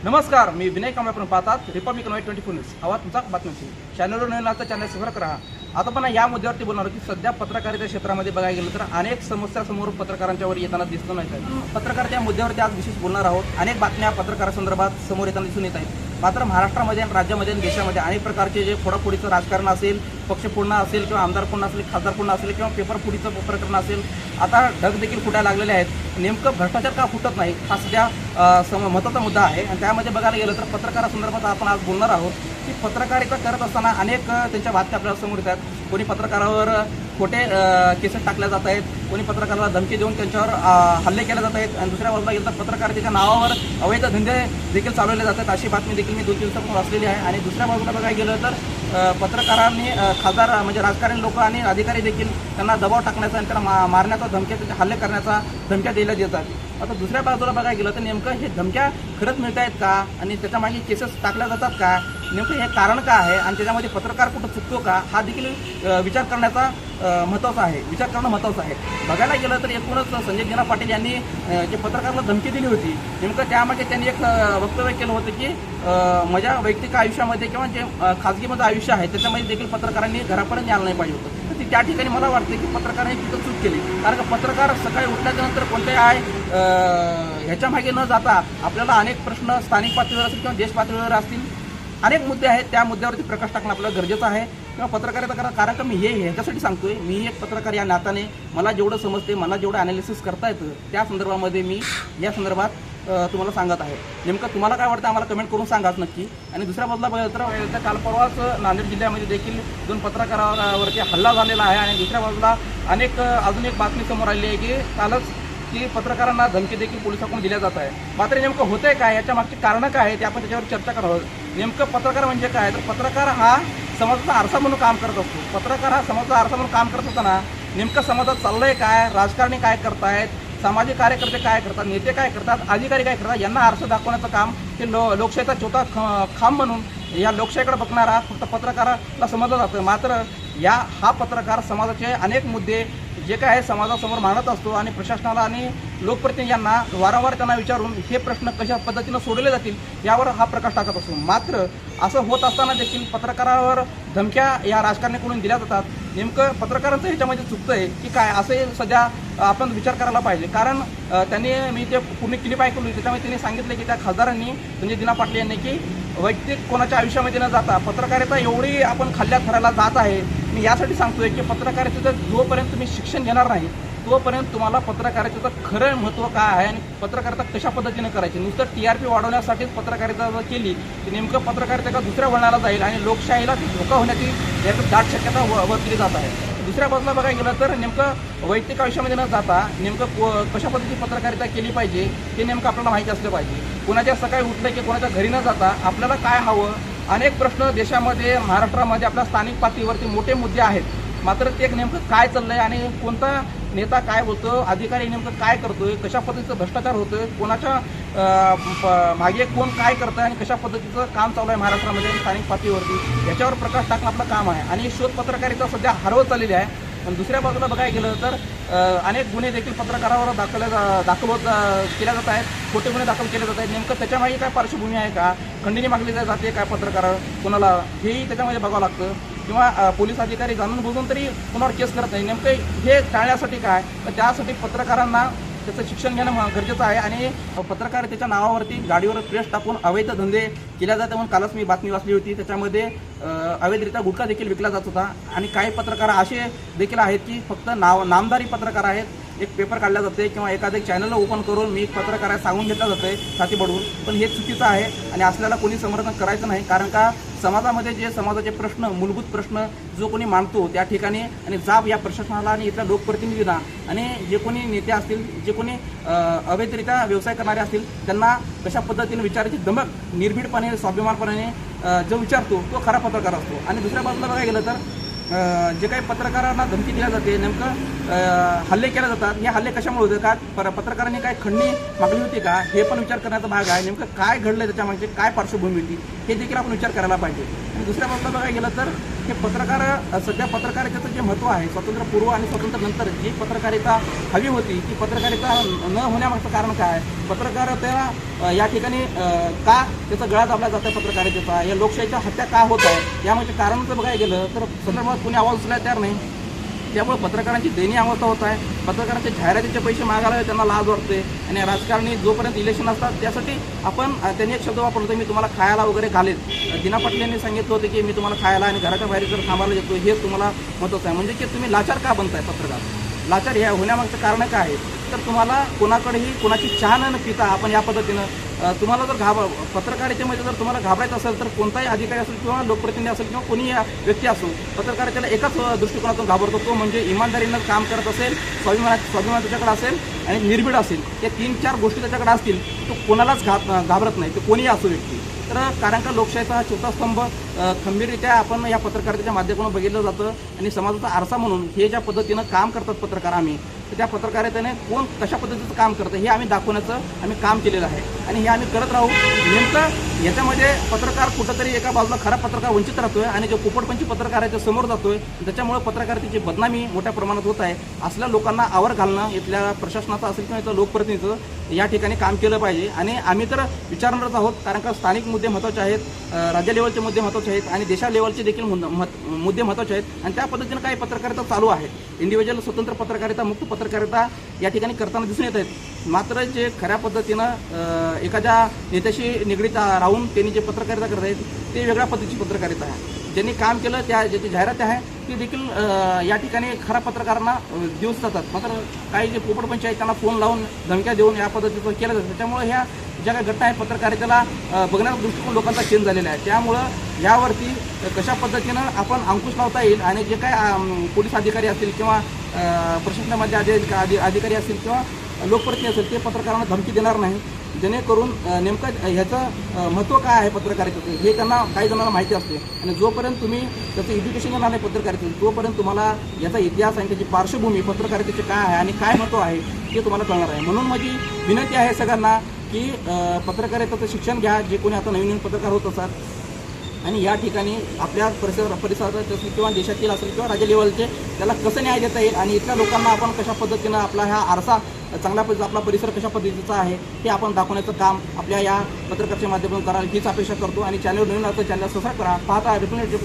नमस्कार, मी विनय कांबळे. आपण पाहतात रिपब्लिक 24 न्यूज. आवाज तुमचा बातम्यांची. चॅनलवर नवीन असता चॅनल सबस्क्राईब करा. आता पण या मुद्द्यावरती बोलणार की सध्या पत्रकारिता क्षेत्रामध्ये बघायला गेलं तर अनेक समस्या समोर पत्रकारांच्या वर येताना दिसून येत आहेत. पत्रकारिता मुद्द्यावरती आज विशेष बोलणार आहोत. अनेक बातम्या पत्रकारांसंदर्भात समोर येताना दिसून येत आहेत. मात्र महाराष्ट्रामध्ये आणि राज्यामध्ये आणि देशामध्ये अनेक प्रकारचे जे फोडाफोडीचं राजकारण असेल, पक्ष फोडणं असेल किंवा आमदार फोडणं असेल, खासदार फोडणं असेल किंवा पेपर फुटीचं प्रकरण असेल, आता ढग देखील फुटायला लागलेले आहेत. नेमकं भ्रष्टाचार का फुटत नाही हा सध्या महत्त्वाचा मुद्दा आहे. आणि त्यामध्ये बघायला गेलं तर पत्रकारासंदर्भात आपण आज बोलणार आहोत की पत्रकारिता करत असताना अनेक त्यांच्या बातम्या आपल्याला समोर येतात. कोणी पत्रकारावर खोटे केसेस टाकल्या जात आहेत, कोणी पत्रकाराला धमकी देऊन त्यांच्यावर हल्ले केले जात आहेत आणि दुसऱ्या बाजूला गेलं तर पत्रकारितेच्या नावावर अवैध धंदे देखील चालवले जातात. अशी बातमी देखील मी 2 दिवसापूर्वी वाचलेली आहे. आणि दुसऱ्या बाजूला बघायला गेलं तर पत्रकारांनी खासदार म्हणजे राजकारणी लोक आणि अधिकारी देखील त्यांना दबाव टाकण्याचा आणि त्यांना मारण्याचा, धमक्या, हल्ले करण्याचा धमक्या दिल्या जातात. आता दुसऱ्या बाजूला बघायला गेलं तर नेमकं हे धमक्या खरंच मिळत आहेत का आणि त्याच्यामागे केसेस टाकल्या जातात का, नेमकं हे कारण का आहे आणि त्याच्यामध्ये पत्रकार कुठं चुकतो का, हा देखील विचार करण्याचा महत्त्वाचा आहे. विचार करणं महत्त्वाचं आहे. बघायला गेलं तर एकूणच संजय दिना पाटील यांनी जे पत्रकाराला धमकी दिली होती, नेमकं त्यामागे त्यांनी एक वक्तव्य केलं होतं की माझ्या वैयक्तिक आयुष्यामध्ये किंवा जे खाजगीमध्ये आयुष्य आहे त्याच्यामध्ये देखील पत्रकारांनी घरापर्यंत यायला नाही पाहिजे होतं. तर त्या ठिकाणी मला वाटतं की पत्रकारांनी तिथं चूक केली. कारण का पत्रकार सकाळी उठल्याच्यानंतर कोणत्याही आहे ह्याच्यामागे न जाता आपल्याला अनेक प्रश्न स्थानिक पातळीवर असतील किंवा देश पातळीवर असतील, अनेक मुद्दे आहेत, त्या मुद्द्यावरती प्रकाश टाकणं आपल्याला गरजेचं आहे. किंवा पत्रकारिता करा. कारण का मी ह्याच्यासाठी सांगतोय, मी एक पत्रकार या नात्याने मला जेवढं समजते, मला जेवढं ॲनालिसिस करता येतं त्या संदर्भामध्ये मी या संदर्भात तुम्हाला सांगत आहे. नेमकं तुम्हाला काय वाटतं आम्हाला कमेंट करून सांगाच नक्की. आणि दुसऱ्या बाजूला बघायला तर काल परवाच नांदेड जिल्ह्यामध्ये देखील 2 पत्रकारावरती हल्ला झालेला आहे. आणि दुसऱ्या बाजूला अजून एक बातमी समोर आली आहे की कालच की पत्रकारांना धमकी देखील पोलिसांकडून दिल्या जात आहे. मात्र नेमकं होतंय काय, याच्या मागची कारणं काय आहेत ते आपण त्याच्यावर चर्चा करावं. नेमकं पत्रकार म्हणजे काय, तर पत्रकार हा समाजाचा आरसा म्हणून काम करत असतो. पत्रकार हा समाजाचा आरसा म्हणून काम करत असताना नेमकं समाजात चाललंय काय, राजकारणी काय करतायत, सामाजिक कार्यकर्ते काय करतात, नेते काय करतात, अधिकारी काय करतात, यांना आरसा दाखवण्याचं काम हे लोकशाहीचा चौथा खांब म्हणून या लोकशाहीकडे बघणारा फक्त पत्रकाराला समजलं जातं. मात्र हा पत्रकार समाजाचे अनेक मुद्दे जे काय आहे समाजासमोर मांडत असतो आणि प्रशासनाला आणि लोकप्रतिनिधींना वारंवार त्यांना विचारून हे प्रश्न कशा पद्धतीनं सोडवले जातील यावर हा प्रकाश टाकत असतो. मात्र असं होत असताना देखील पत्रकारावर धमक्या या राजकारण्याकडून दिल्या जातात. नेमकं पत्रकारांचं ह्याच्यामध्ये चुकतं आहे की काय, असंही सध्या आपण विचार करायला पाहिजे. कारण मी ते पूर्ण क्लिप ऐकली, त्याच्यामध्ये त्यांनी सांगितलं की त्या खासदारांनी संजय दिना पाटील यांनी की वैयक्तिक कोणाच्या आयुष्यामध्ये न जाता पत्रकारिता एवढी आपण खाल्ल्या थराला जात आहे. मी यासाठी सांगतोय की पत्रकारितेचं जोपर्यंत तुम्ही शिक्षण घेणार नाही तोपर्यंत तुम्हाला पत्रकारितेचं खरं महत्त्व काय आहे आणि पत्रकारिता कशा पद्धतीने करायची. नुसतं TRP वाढवण्यासाठीच पत्रकारिता जर केली तर नेमकं पत्रकारिता का दुसऱ्या वळणाला जाईल आणि लोकशाहीला धोका होण्याची याची दाट शक्यता वर्तली जात आहे. दुसऱ्या बाजूला बघायला गेलं तर नेमकं वैयक्तिक आयुष्यामध्ये न जाता नेमकं कशा पद्धतीची पत्रकारिता केली पाहिजे हे नेमकं आपल्याला माहिती असलं पाहिजे. कोणाच्या सकाळी उठलं की कोणाच्या घरी न जाता आपल्याला काय हवं, अनेक प्रश्न देशामध्ये, महाराष्ट्रामध्ये, आपल्या स्थानिक पातळीवरती मोठे मुद्दे आहेत. मात्र ते नेमकं काय चाललंय आणि कोणता नेता काय बोलतो, अधिकारी नेमकं काय करतोय, कशा पद्धतीचं भ्रष्टाचार होतोय, कोणाच्या मागे कोण काय करतंय आणि कशा पद्धतीचं काम चालू आहे महाराष्ट्रामध्ये आणि स्थानिक पातळीवरती याच्यावर प्रकाश टाकणं आपलं काम आहे. आणि शोध पत्रकारिता सध्या हरवत चाललेली आहे. पण दुसऱ्या बाजूला बघायला गेलं तर अनेक गुन्हे देखील पत्रकारावर दाखल केल्या जात आहेत, खोटे गुन्हे दाखल केले जात आहेत. नेमकं त्याच्यामागे काय पार्श्वभूमी आहे का, खंडणी मागली जाते काय पत्रकार कोणाला, हेही त्याच्यामध्ये बघावं लागतं. किंवा पोलीस अधिकारी जाणून बुजून तरी कोणावर केस करत नाही. नेमकं हे टाळण्यासाठी काय, तर त्यासाठी पत्रकारांना त्याचं शिक्षण घेणं गरजेचं आहे. आणि पत्रकारितेच्या नावावरती गाडीवर प्रेस टाकून अवैध धंदे केल्या जातात म्हणून कालच मी बातमी वाचली होती. त्याच्यामध्ये अवैधरित्या गुटखा देखील विकला जात होता. आणि काही पत्रकार असे देखील आहेत की फक्त नामदारी पत्रकार आहेत. एक पेपर काढला जाते किंवा एखादं चॅनल ओपन करून मी पत्रकार सांगून घेतलं जातं छाती बडवून. पण हे चुकीचं आहे आणि असल्याला कोणी समर्थन करायचं नाही. कारण का समाजामध्ये जे समाजाचे प्रश्न, मूलभूत प्रश्न जो कोणी मांडतो त्या ठिकाणी आणि जाब या प्रशासनाला आणि इथल्या लोकप्रतिनिधींना आणि जे कोणी नेते असतील, जे कोणी अवैधरित्या व्यवसाय करणारे असतील त्यांना कशा पद्धतीने विचारायची दमक निर्भीडपणे, स्वाभिमानपणाने जो विचारतो तो खरा पत्रकार असतो. आणि दुसऱ्या बाजूला बघायला गेलं तर जे काही पत्रकारांना धमकी दिल्या जाते, नेमकं हल्ले केले जातात. हे हल्ले कशामुळे होते का, पत्रकारांनी काय खंडणी मागली होती का, हे पण विचार करण्याचा भाग आहे. नेमकं काय घडलं त्याच्यामागे, काय पार्श्वभूमी होती हे देखील आपण विचार करायला पाहिजे. दुसऱ्या बाजूला बघायला गेलं तर हे पत्रकार सध्या पत्रकारितेचं जे महत्त्व आहे स्वातंत्र्यपूर्व आणि स्वातंत्र्यानंतर जी पत्रकारिता हवी होती ती पत्रकारिता न होण्यामागचं कारण काय आहे, पत्रकारितेला या ठिकाणी का त्याचा गळा दाबला जात आहे पत्रकारितेचा, या लोकशाहीच्या हत्या का होत आहे, यामध्ये कारण जर बघायला गेलं तर संदर्भात कोणी आवाज उचलायला तयार नाही. त्यामुळे पत्रकारांची दयनीय अवस्था होत आहे. पत्रकारांचे जाहिरातीचे पैसे मागायला त्यांना लाज वाटते आणि राजकारणी जोपर्यंत इलेक्शन असतात त्यासाठी आपण त्यांनी एक शब्द वापरला मी तुम्हाला खायला वगैरे घालेल. दिना पाटील यांनी सांगितलं होतं की मी तुम्हाला खायला आणि घराच्या बाहेर जर थांबायला येतो हे तुम्हाला महत्त्वाचं आहे. म्हणजे की तुम्ही लाचार का बनताय पत्रकार, लाचार ह्या होण्यामागचं कारण काय आहे तर तुम्हाला कोणाकडेही कोणाची चहा न पिता आपण या पद्धतीनं तुम्हाला जर पत्रकारितेमध्ये जर तुम्हाला घाबरायचं असेल तर कोणताही अधिकारी असेल किंवा लोकप्रतिनिधी असेल किंवा कोणी व्यक्ती असो पत्रकारितेला एकाच दृष्टिकोनातून घाबरतो, तो म्हणजे इमानदारीनं काम करत असेल, स्वाभिमान त्याच्याकडे असेल आणि निर्भीड असेल, त्या 3-4 गोष्टी त्याच्याकडे असतील तो कोणालाच घाबरत नाही, तो कोणीही असो व्यक्ती. तर कारण का लोकशाहीचा हा चौथा स्तंभ खंबीररित्या आपण या पत्रकारितेच्या माध्यमातून बघितलं जातं आणि समाजाचा आरसा म्हणून हे ज्या पद्धतीनं काम करतात पत्रकार आम्ही, तर त्या पत्रकारितेने कोण कशा पद्धतीचं काम करतं हे आम्ही दाखवण्याचं आम्ही काम केलेलं आहे आणि हे आम्ही करत राहू. नेमकं याच्यामध्ये पत्रकार कुठंतरी एका बाजूला खरा पत्रकार वंचित राहतोय आणि जो पोपटपंची पत्रकार आहे ते समोर जातोय, त्याच्यामुळे पत्रकारितेची बदनामी मोठ्या प्रमाणात होत आहे. असल्या लोकांना आवर घालणं इथल्या प्रशासनाचं असेल किंवा इथलं लोकप्रतिनिधीचं या ठिकाणी काम केलं पाहिजे आणि आम्ही तर विचारणारच आहोत. कारण का स्थानिक मुद्दे महत्त्वाचे आहेत, राज्य लेवलचे मुद्दे महत्त्वाचे आहेत आणि देशा लेवलचे देखील मुद्दे महत्त्वाचे आहेत आणि त्या पद्धतीनं काही पत्रकारिता चालू आहे. इंडिव्हिज्युअल स्वतंत्र पत्रकारिता, मुक्त पत्रकारिता या ठिकाणी करताना दिसून येत आहेत. मात्र जे खऱ्या पद्धतीनं एखाद्या नेत्याशी निगडीत राहून त्यांनी जे पत्रकारिता करत आहेत ते वेगळ्या पद्धतीची पत्रकारिता आहे. ज्यांनी काम केलं त्या ज्याची जाहिरात आहे ती देखील या ठिकाणी खऱ्या पत्रकारांना दिवस जातात. मात्र काही जे पोपटपंच आहेत त्यांना फोन लावून धमक्या देऊन या पद्धतीचं केलं जातं. त्याच्यामुळे ह्या ज्या काही घटना आहेत पत्रकारितेला बघण्याचा दृष्टिकोन लोकांचा चेंज झालेला आहे. त्यामुळं यावरती कशा पद्धतीनं आपण अंकुश लावता येईल आणि जे काय पोलीस अधिकारी असतील किंवा प्रशासनामध्ये अधिकारी असतील किंवा लोकप्रतिनिधी असेल ते पत्रकारांना धमकी देणार नाही, जेणेकरून नेमकं ह्याचं महत्त्व काय आहे पत्रकारितेचं हे त्यांना काही जणांना माहिती असते आणि जोपर्यंत तुम्ही त्याचं एज्युकेशन घेणार नाही पत्रकारितेचं तोपर्यंत तुम्हाला याचा इतिहास आणि त्याची पार्श्वभूमी पत्रकारितेची काय आहे आणि काय महत्त्व आहे ते तुम्हाला कळणार आहे. म्हणून माझी विनंती आहे सगळ्यांना की पत्रकारितेचं शिक्षण घ्या, जे कोणी आता नवीन पत्रकार होत असतात आणि या ठिकाणी आपल्या परिसरात असेल किंवा देशातील असेल किंवा राज्य लेवलचे त्याला कसं न्याय देता येईल आणि इथल्या लोकांना आपण कशा पद्धतीनं आपला हा आरसा चांगला आपला परिसर कशा पद्धतीचा आहे हे आपण दाखवण्याचं काम आपल्या या पत्रकाराच्या माध्यमातून कराल हीच अपेक्षा करतो आणि चॅनल नवीन असतं चॅनल सबस्क्राईब करा. पाहता रिप्रेझेंटेटिव्ह